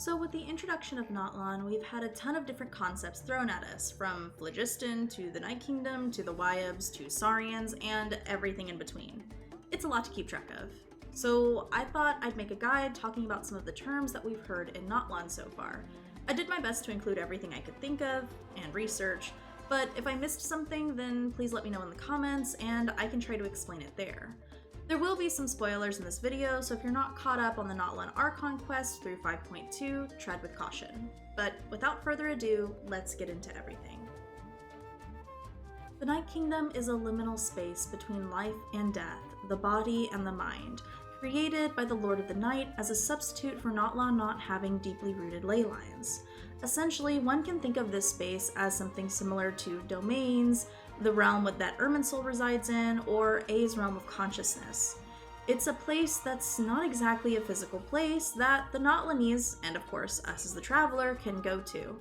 So with the introduction of Natlan, we've had a ton of different concepts thrown at us, from Phlogiston to the Night Kingdom to the Wyabs to Saurians and everything in between. It's a lot to keep track of. So I thought I'd make a guide talking about some of the terms that we've heard in Natlan so far. I did my best to include everything I could think of and research, but if I missed something, then please let me know in the comments and I can try to explain it there. There will be some spoilers in this video, so if you're not caught up on the Natlan Archon quest through 5.2, tread with caution. But without further ado, let's get into everything. The Night Kingdom is a liminal space between life and death, the body and the mind, created by the Lord of the Night as a substitute for Natlan not having deeply rooted ley lines. Essentially, one can think of this space as something similar to domains, the realm that Irminsul resides in, or A's realm of consciousness. It's a place that's not exactly a physical place that the Natlanese, and of course us as the traveler, can go to.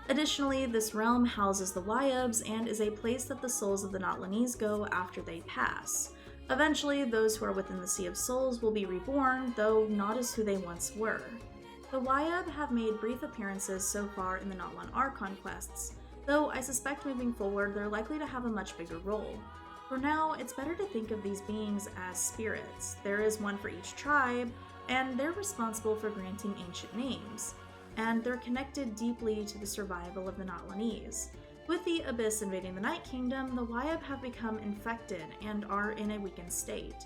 Additionally, this realm houses the Wyabs and is a place that the souls of the Natlanese go after they pass. Eventually, those who are within the Sea of Souls will be reborn, though not as who they once were. The Wyab have made brief appearances so far in the Natlan Archon quests, though I suspect moving forward they're likely to have a much bigger role. For now, it's better to think of these beings as spirits. There is one for each tribe, and they're responsible for granting ancient names, and they're connected deeply to the survival of the Natlanese. With the Abyss invading the Night Kingdom, the Wyab have become infected and are in a weakened state.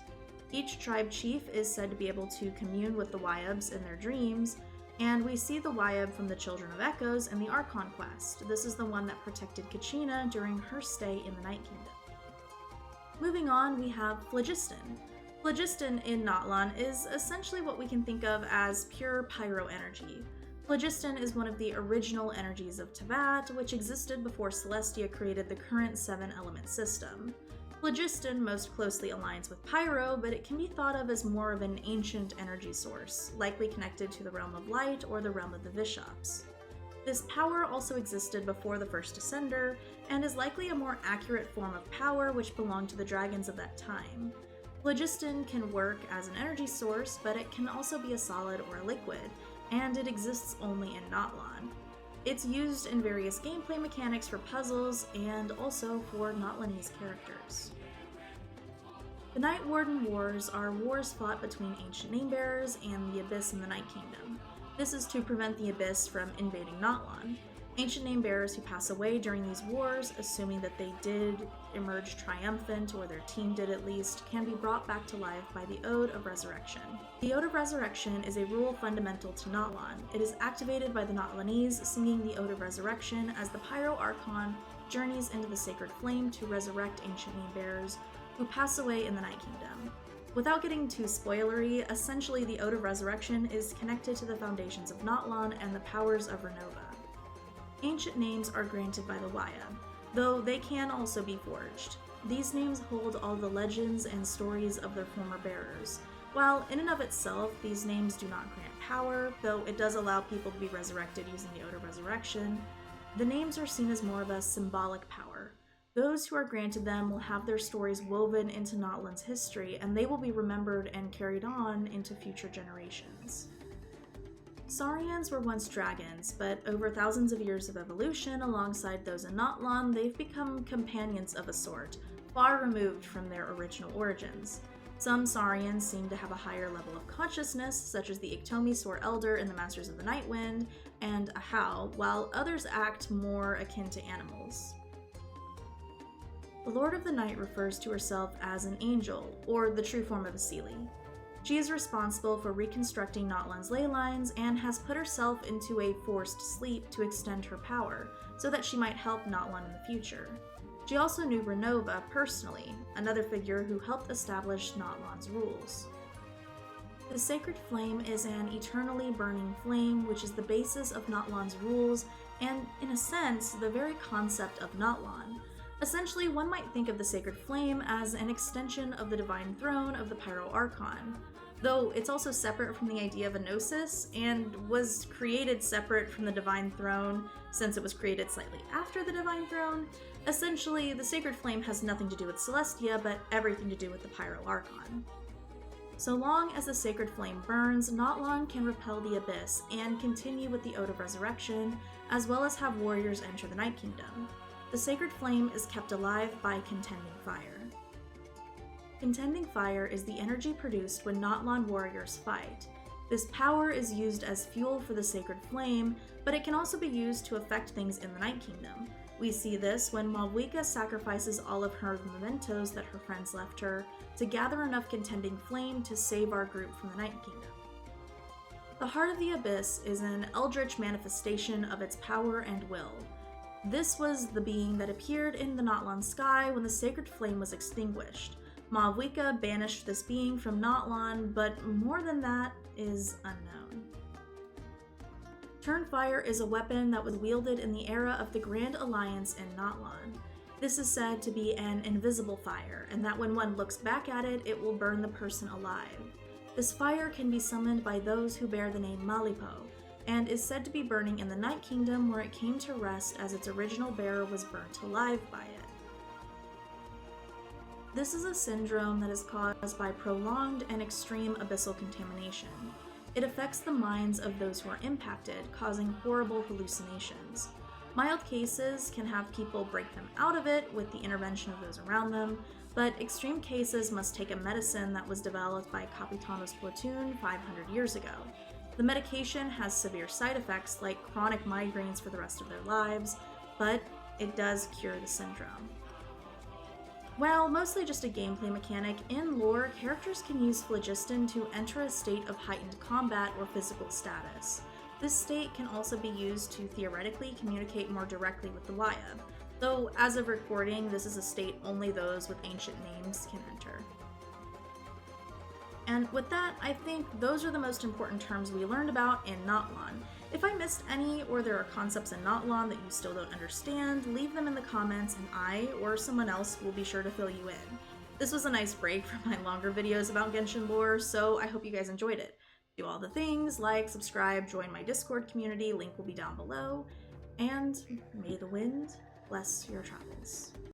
Each tribe chief is said to be able to commune with the Wyabs in their dreams, and we see the Wyab from the Children of Echoes in the Archon quest. This is the one that protected Kachina during her stay in the Night Kingdom. Moving on, we have Phlogiston. Phlogiston in Natlan is essentially what we can think of as pure pyro energy. Phlogiston is one of the original energies of Teyvat, which existed before Celestia created the current 7-element system. Phlogiston most closely aligns with Pyro, but it can be thought of as more of an ancient energy source, likely connected to the realm of light or the realm of the Vishops. This power also existed before the first Ascender, and is likely a more accurate form of power which belonged to the dragons of that time. Phlogiston can work as an energy source, but it can also be a solid or a liquid, and it exists only in Natlan. It's used in various gameplay mechanics for puzzles, and also for Natlanese characters. The Night Warden Wars are wars fought between ancient namebearers and the Abyss in the Night Kingdom. This is to prevent the Abyss from invading Natlan. Ancient namebearers who pass away during these wars, assuming that they did emerge triumphant, or their team did at least, can be brought back to life by the Ode of Resurrection. The Ode of Resurrection is a rule fundamental to Natlan. It is activated by the Natlanese singing the Ode of Resurrection as the Pyro Archon journeys into the Sacred Flame to resurrect ancient namebearers who pass away in the Night Kingdom. Without getting too spoilery, essentially the Ode of Resurrection is connected to the foundations of Natlan and the powers of Renova. Ancient names are granted by the Wyab, though they can also be forged. These names hold all the legends and stories of their former bearers. While in and of itself, these names do not grant power, though it does allow people to be resurrected using the Ode of Resurrection, the names are seen as more of a symbolic power. Those who are granted them will have their stories woven into Natlan's history, and they will be remembered and carried on into future generations. Saurians were once dragons, but over thousands of years of evolution alongside those in Natlan, they've become companions of a sort, far removed from their original origins. Some Saurians seem to have a higher level of consciousness, such as the Iktomi Sor Elder in the Masters of the Night Wind, and Ahau, while others act more akin to animals. The Lord of the Night refers to herself as an angel, or the true form of a Seelie. She is responsible for reconstructing Natlan's ley lines and has put herself into a forced sleep to extend her power, so that she might help Natlan in the future. She also knew Renova personally, another figure who helped establish Natlan's rules. The Sacred Flame is an eternally burning flame, which is the basis of Natlan's rules, and, in a sense, the very concept of Natlan. Essentially, one might think of the Sacred Flame as an extension of the Divine Throne of the Pyro Archon, though it's also separate from the idea of a Gnosis, and was created separate from the Divine Throne since it was created slightly after the Divine Throne. Essentially, the Sacred Flame has nothing to do with Celestia, but everything to do with the Pyro Archon. So long as the sacred flame burns, Natlan can repel the abyss and continue with the Ode of Resurrection, as well as have warriors enter the Night Kingdom. The sacred flame is kept alive by contending fire. Contending fire is the energy produced when Natlan warriors fight. This power is used as fuel for the sacred flame, but it can also be used to affect things in the Night Kingdom. We see this when Malvika sacrifices all of her mementos that her friends left her to gather enough contending flame to save our group from the Night Kingdom. The Heart of the Abyss is an eldritch manifestation of its power and will. This was the being that appeared in the Natlan sky when the sacred flame was extinguished. Malvika banished this being from Natlan, but more than that is unknown. Turnfire is a weapon that was wielded in the era of the Grand Alliance in Natlan. This is said to be an invisible fire, and that when one looks back at it, it will burn the person alive. This fire can be summoned by those who bear the name Malipo, and is said to be burning in the Night Kingdom where it came to rest as its original bearer was burnt alive by it. This is a syndrome that is caused by prolonged and extreme abyssal contamination. It affects the minds of those who are impacted, causing horrible hallucinations. Mild cases can have people break them out of it with the intervention of those around them, but extreme cases must take a medicine that was developed by Capitano's platoon 500 years ago. The medication has severe side effects like chronic migraines for the rest of their lives, but it does cure the syndrome. While mostly just a gameplay mechanic, in lore, characters can use phlogiston to enter a state of heightened combat or physical status. This state can also be used to theoretically communicate more directly with the Wyab, though as of recording, this is a state only those with ancient names can enter. And with that, I think those are the most important terms we learned about in Natlan. If I missed any, or there are concepts in Natlan that you still don't understand, leave them in the comments and I, or someone else, will be sure to fill you in. This was a nice break from my longer videos about Genshin lore, so I hope you guys enjoyed it. Do all the things, like, subscribe, join my Discord community, link will be down below, and may the wind bless your travels.